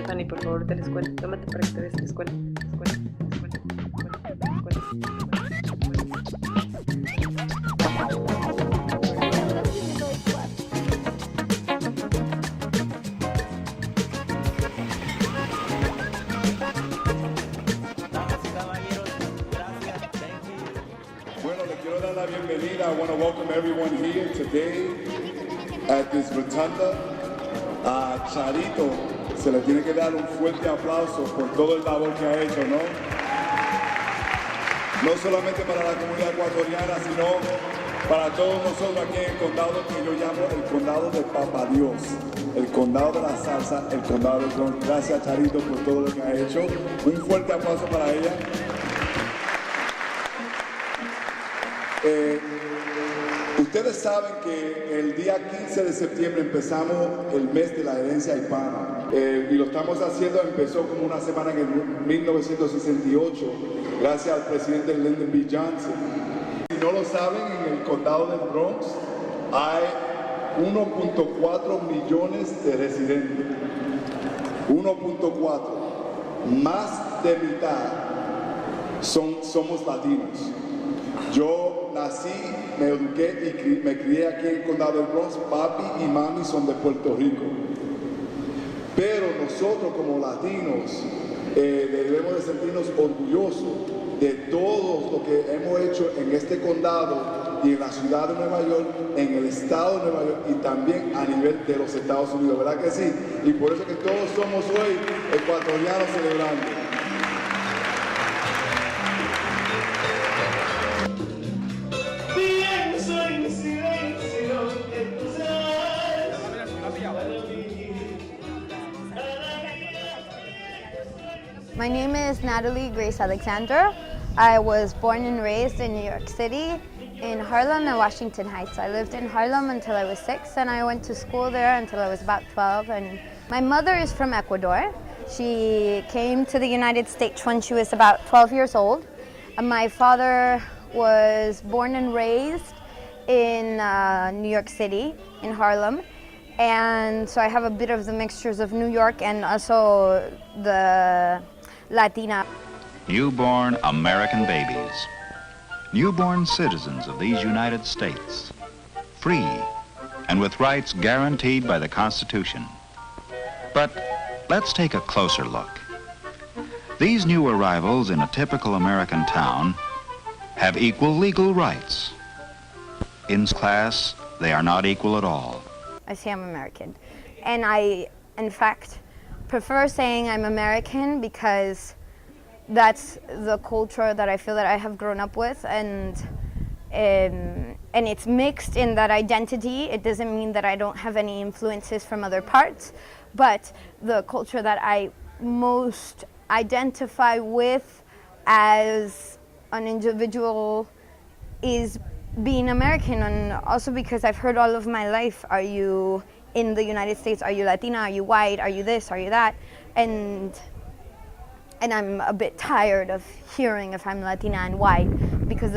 Fanny, por favor, de la escuela. Tómate para que te des la escuela. Bueno, le quiero dar la bienvenida. I want to welcome everyone here today at this rotunda. A Charito se le tiene que dar un fuerte aplauso por todo el labor que ha hecho, ¿no? No solamente para la comunidad ecuatoriana, sino para todos nosotros aquí en el condado que yo llamo el condado de Papa Dios, el condado de la salsa, el condado del Bronx. Gracias, Charito, por todo lo que ha hecho. Un fuerte aplauso para ella. Ustedes saben que el día 15 de septiembre empezamos el mes de la herencia hispana y lo estamos haciendo, empezó como una semana en el 1968 gracias al presidente Lyndon B. Johnson. Si no lo saben, en el condado del Bronx hay 1.4 millones de residentes. 1.4. Más de mitad somos latinos. Yo nací, me eduqué y me crié aquí en el condado del Bronx. Papi y mami son de Puerto Rico. Pero nosotros como latinos debemos de sentirnos orgullosos de todo lo que hemos hecho en este condado y en la ciudad de Nueva York, en el estado de Nueva York y también a nivel de los Estados Unidos, ¿verdad que sí? Y por eso que todos somos hoy ecuatorianos celebrando. My name is Natalie Grace Alexander. I was born and raised in New York City, in Harlem and Washington Heights. I lived in Harlem until I was 6, and I went to school there until I was about 12. And my mother is from Ecuador. She came to the United States when she was about 12 years old. And my father was born and raised in New York City, in Harlem. And so I have a bit of the mixtures of New York and also the Latina. Newborn American babies, newborn citizens of these United States, free and with rights guaranteed by the Constitution. But let's take a closer look. These new arrivals in a typical American town have equal legal rights. In class, they are not equal at all. I say I'm American, and I, in fact, prefer saying I'm American because that's the culture that I feel that I have grown up with, and it's mixed in that identity. It doesn't mean that I don't have any influences from other parts, but the culture that I most identify with as an individual is being American, and also because I've heard all of my life, are you in the United States, are you Latina, are you white, are you this, are you that? And I'm a bit tired of hearing if I'm Latina and white, because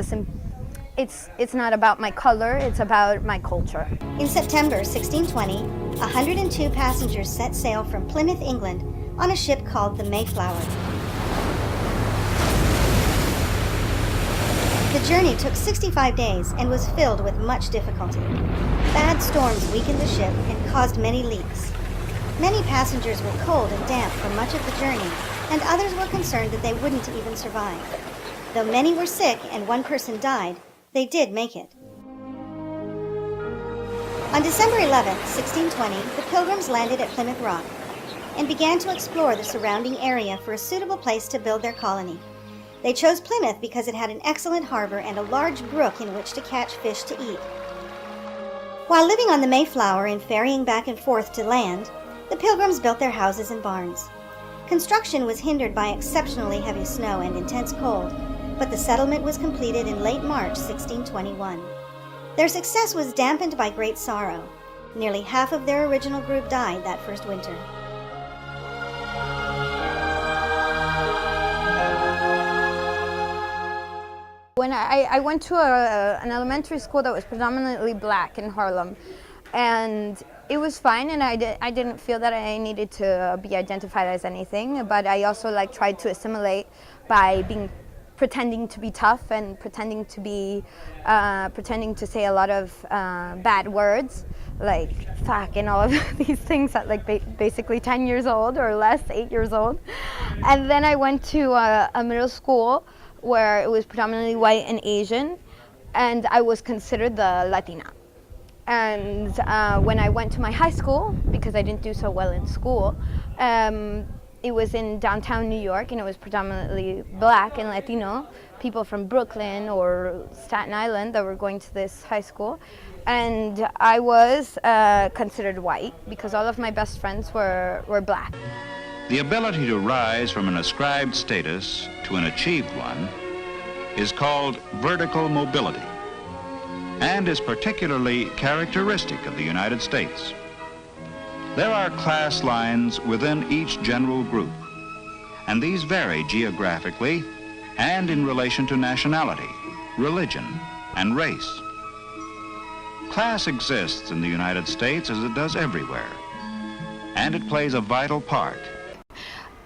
it's not about my color, it's about my culture. In September 1620, 102 passengers set sail from Plymouth, England, on a ship called the Mayflower. The journey took 65 days and was filled with much difficulty. Bad storms weakened the ship and caused many leaks. Many passengers were cold and damp for much of the journey, and others were concerned that they wouldn't even survive. Though many were sick and one person died, they did make it. On December 11, 1620, the Pilgrims landed at Plymouth Rock and began to explore the surrounding area for a suitable place to build their colony. They chose Plymouth because it had an excellent harbor and a large brook in which to catch fish to eat. While living on the Mayflower and ferrying back and forth to land, the Pilgrims built their houses and barns. Construction was hindered by exceptionally heavy snow and intense cold, but the settlement was completed in late March 1621. Their success was dampened by great sorrow. Nearly half of their original group died that first winter. When I went to an elementary school that was predominantly black in Harlem, and It was fine, and I didn't feel that I needed to be identified as anything, but I also like tried to assimilate by pretending to be tough and pretending to say a lot of bad words like fuck and all of these things at like basically 10 years old or less, 8 years old. And then I went to a middle school where it was predominantly white and Asian, and I was considered the Latina. And when I went to my high school, because I didn't do so well in school, it was in downtown New York, and it was predominantly black and Latino people from Brooklyn or Staten Island that were going to this high school. And I was considered white because all of my best friends were black. The ability to rise from an ascribed status to an achieved one is called vertical mobility and is particularly characteristic of the United States. There are class lines within each general group, and these vary geographically and in relation to nationality, religion, and race. Class exists in the United States as it does everywhere, and it plays a vital part.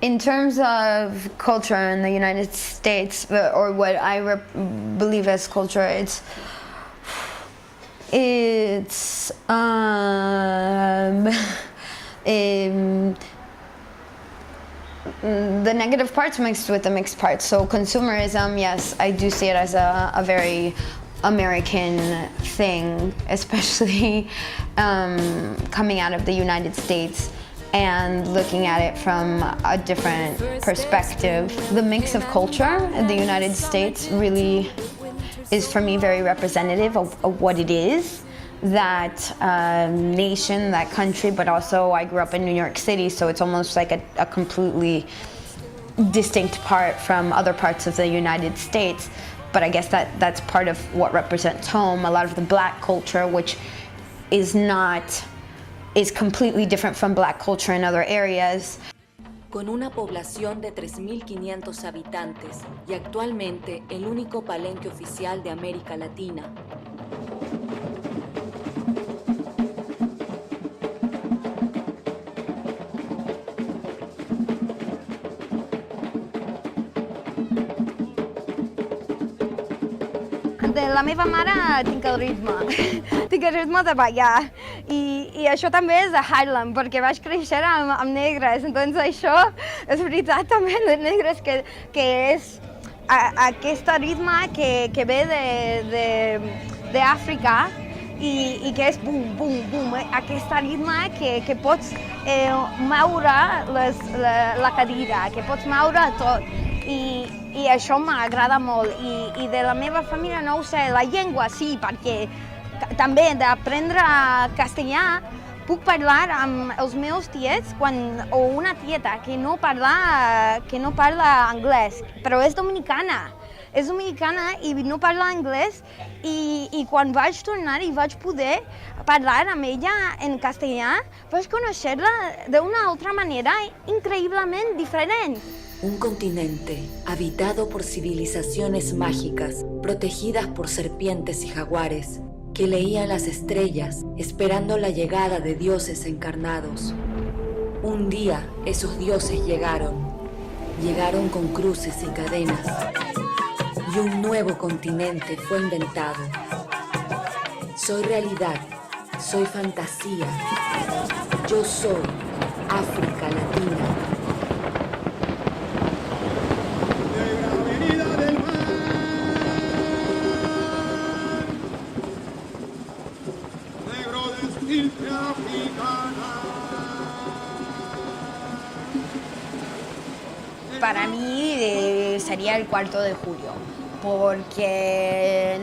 In terms of culture in the United States, or what I believe as culture, it's the negative parts mixed with the mixed parts. So consumerism, yes, I do see it as a very American thing, especially coming out of the United States and looking at it from a different perspective. The mix of culture in the United States really is, for me, very representative of what it is, that nation, that country, but also I grew up in New York City, so it's almost like a completely distinct part from other parts of the United States. But I guess that's part of what represents home. A lot of the black culture, which is completely different from black culture in other areas. Con una población de 3.500 habitantes y actualmente el único palenque oficial de América Latina. De la meva mare tinc el ritme de ballar i això també és de Harlem perquè vaig créixer amb negres, entonces això és veritat també, les negres que és aquest ritme que ve d'Àfrica i que és bum, bum, bum, aquest ritme que pots moure la cadira, que pots moure tot. I això m'agrada molt. I de la meva família no ho sé, la llengua sí, perquè també d'aprendre castellà puc parlar amb els meus tiets o una tieta que no parla anglès, però és dominicana. És dominicana i no parla anglès i quan vaig tornar i vaig poder parlar amb ella en castellà, vaig conèixer-la d'una altra manera increïblement diferent. Un continente habitado por civilizaciones mágicas, protegidas por serpientes y jaguares, que leían las estrellas esperando la llegada de dioses encarnados. Un día esos dioses llegaron con cruces y cadenas, y un nuevo continente fue inventado. Soy realidad, soy fantasía, yo soy África Latina. Para mí sería el 4 de julio, porque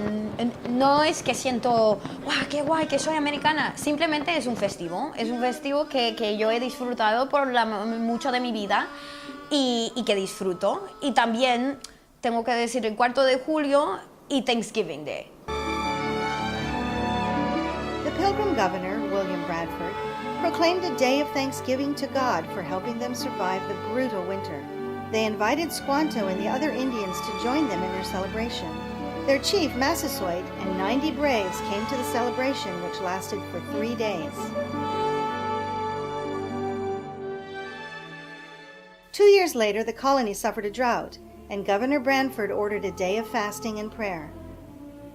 no es que siento, ¡guau, qué guay, que soy americana! Simplemente es un festivo que yo he disfrutado por mucho de mi vida y que disfruto. Y también tengo que decir el 4 de julio y Thanksgiving Day. The Pilgrim governor, William Bradford, proclaimed a day of thanksgiving to God for helping them survive the brutal winter. They invited Squanto and the other Indians to join them in their celebration. Their chief, Massasoit, and 90 braves came to the celebration, which lasted for 3 days. years later, the colony suffered a drought, and Governor Branford ordered a day of fasting and prayer.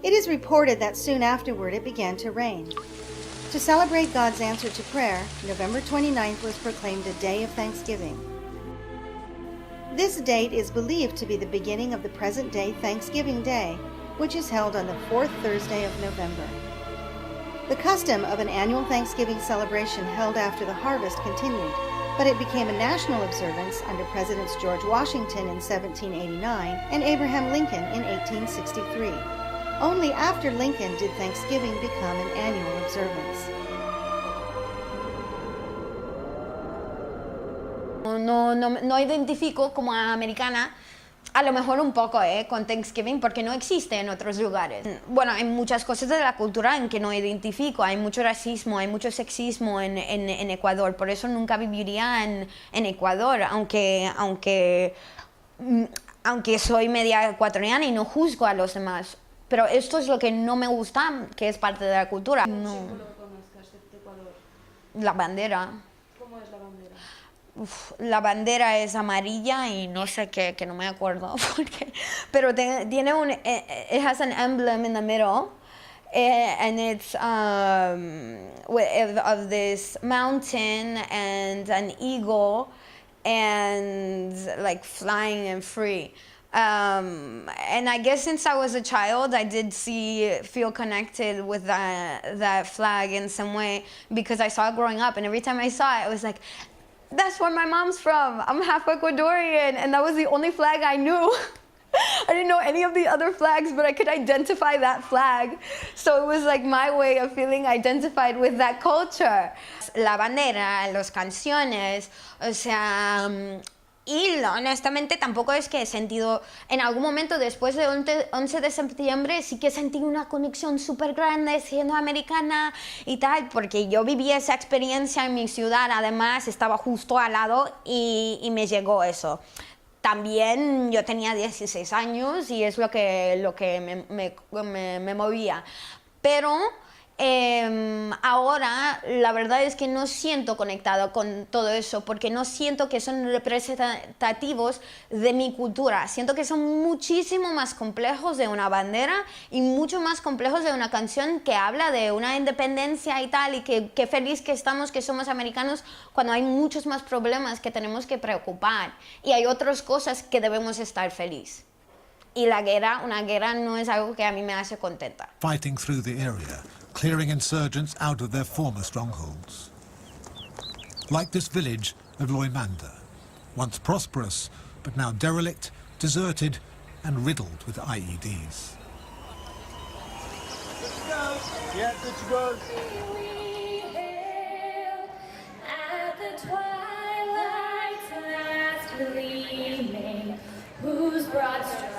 It is reported that soon afterward it began to rain. To celebrate God's answer to prayer, November 29th was proclaimed a day of thanksgiving. This date is believed to be the beginning of the present-day Thanksgiving Day, which is held on the fourth Thursday of November. The custom of an annual Thanksgiving celebration held after the harvest continued, but it became a national observance under Presidents George Washington in 1789 and Abraham Lincoln in 1863. Only after Lincoln did Thanksgiving become an annual observance. No identifico como americana, a lo mejor un poco con Thanksgiving, porque no existe en otros lugares. Bueno, hay muchas cosas de la cultura en que no identifico, hay mucho racismo, hay mucho sexismo en Ecuador, por eso nunca viviría en Ecuador, aunque soy media ecuatoriana y no juzgo a los demás. Pero esto es lo que no me gusta, que es parte de la cultura. No. ¿Qué color conozcas de Ecuador? La bandera. ¿Cómo es la bandera? La bandera es amarilla y no sé qué, que no me acuerdo porque, pero tiene un, it has an emblem in the middle, and it's of this mountain and an eagle and like flying and free. And I guess since I was a child, I did feel connected with that flag in some way because I saw it growing up, and every time I saw it, I was like, that's where my mom's from. I'm half Ecuadorian, and that was the only flag I knew. I didn't know any of the other flags, but I could identify that flag. So it was like my way of feeling identified with that culture. La bandera, las canciones, o sea, y honestamente tampoco es que he sentido, en algún momento después de 11 de septiembre sí que sentí una conexión súper grande siendo americana y tal, porque yo viví esa experiencia en mi ciudad, además estaba justo al lado y me llegó eso. También yo tenía 16 años y es lo que me movía, pero ahora la verdad es que no siento conectado con todo eso porque no siento que son representativos de mi cultura. Siento que son muchísimo más complejos de una bandera y mucho más complejos de una canción que habla de una independencia y tal, y que feliz que estamos, que somos americanos, cuando hay muchos más problemas que tenemos que preocupar y hay otras cosas que debemos estar feliz. Y una guerra no es algo que a mí me hace contenta. Fighting through the area, clearing insurgents out of their former strongholds. Like this village of Loimanda, once prosperous, but now derelict, deserted, and riddled with IEDs. Yeah, good to go. We hail at the twilight's last gleaming, whose broad strokes